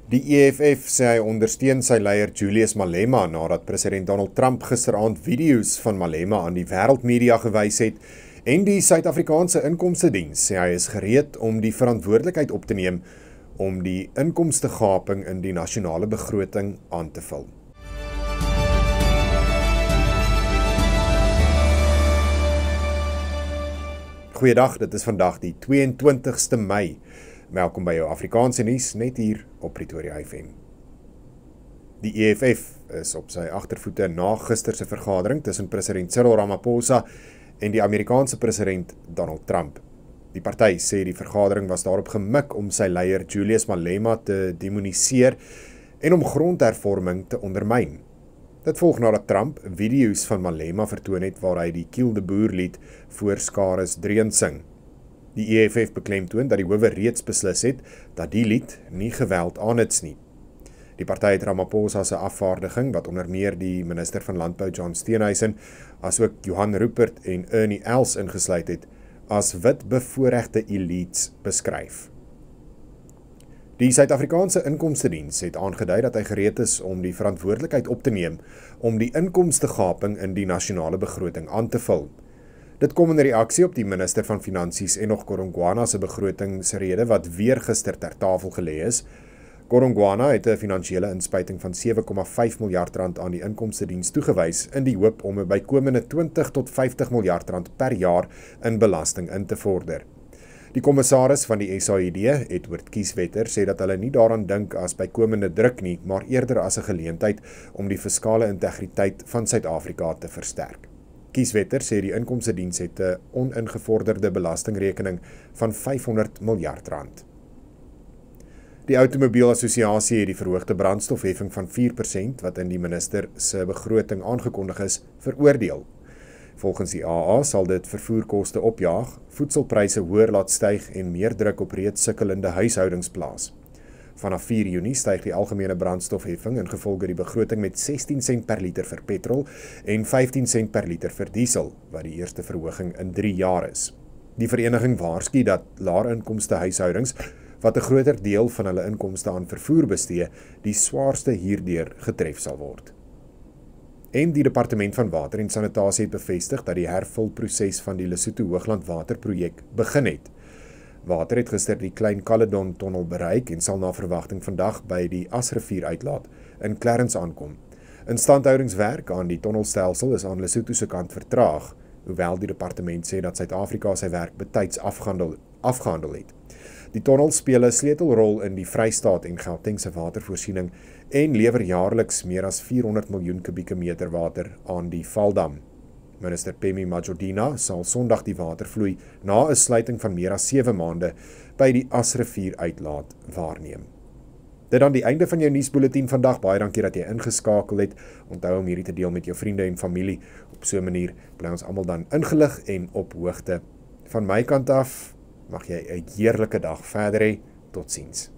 Die EFF sê hy ondersteun sy leier Julius Malema nadat president Donald Trump gisteraand video's van Malema aan die wêreldmedia gewys het en die Suid-Afrikaanse Inkomstediens sê hy is gereed om die verantwoordelikheid op te neem om die inkomstegaping in die nasionale begroting aan te vul. Goeiedag, dit is vandag die 22ste Mei. Welkom by jou Afrikaanse nuus net hier op Pretoria FM. Die EFF is op sy agtervoete na gister se vergadering tussen president Cyril Ramaphosa en die Amerikaanse president Donald Trump. Die party sê die vergadering was daarop gemik om sy leier Julius Malema te demoniseer en om grondhervorming te ondermyn. Dit volg nadat Trump video's van Malema vertoon het waar hy die Kiel de Boer lied voor skares dreun sing. Die EFF beklemtoon dat die howe reeds beslis het dat die lied nie geweld aanhits nie. Die party het Ramaphosa se afvaardiging, wat onder meer die minister van Landbou John Steenhuisen, asook Johan Rupert en Ernie Els ingesluit het, as wit bevoorregte elites beskryf. Die Suid-Afrikaanse Inkomstediens het aangedui dat hy gereed is om die verantwoordelikheid op te neem om die inkomstegaping in die nasionale begroting aan te vul. Dit kom in reaksie op die minister van Finansies Enoch Godongwana se begrotingsrede wat weer gister ter tafel gelê is. Godongwana het 'n finansiële inspuiting van 7,5 miljard rand aan die inkomstediens toegewys in die hoop om 'n bykomende 20 tot 50 miljard rand per jaar in belasting in te vorder. Die kommissaris van die SAID, Edward Kieswetter, sê dat hulle nie daaraan dink as bykomende druk nie, maar eerder as 'n geleentheid om die fiskale integriteit van Suid-Afrika te versterk. Kieswetter sê die inkomstediens het 'n oningevorderde belastingrekening van 500 miljard rand. Die Outomobielassosiasie het die verhoogde brandstofheffing van 4% wat in die minister se begroting aangekondig is, veroordeel. Volgens die AA sal dit vervoerkoste opjaag, voedselpryse hoër laat styg en meer druk op reeds sukkelende huishoudings plaas. Vanaf 4 Junie styg die algemene brandstofheffing ingevolge die begroting met 16 sent per liter vir petrol en 15 sent per liter vir diesel, wat die eerste verhoging in 3 jaar is. Die vereniging waarsku dat lae inkomste huishoudings, wat 'n groter deel van hulle inkomste aan vervoer bestee, die swaarste hierdeur getref sal word. En die Departement van Water en Sanitasie het bevestig dat die hervulproses van die Lesotho Hoogland Waterprojek begin het. Water het gister die Klein Caledon tonnel bereik en sal na verwagting vandag by die Asrivier uitlaat in Clarence aankom. Instandhoudingswerk aan die tonnelstelsel is aan Lesotho se kant vertraag, hoewel die departement sê dat Suid-Afrika sy werk betyds afgehandel het. Die tonnel speel 'n sleutelrol in die Vrystaat en Gauteng se watervoorsiening en lewer jaarliks meer as 400 miljoen kubieke meter water aan die Valdam. Minister Phemi Majordina sal Sondag die watervloei na 'n sluiting van meer as 7 maande by die Asrivier uitlaat waarneem. Dit dan die einde van jou nuusbulletin vandag. Baie dankie dat jy ingeskakel het. Onthou om hierdie te deel met jou vriende en familie. Op so 'n manier bly ons almal dan ingelig en op hoogte. Van my kant af, mag jy 'n heerlike dag verder hê. Totsiens.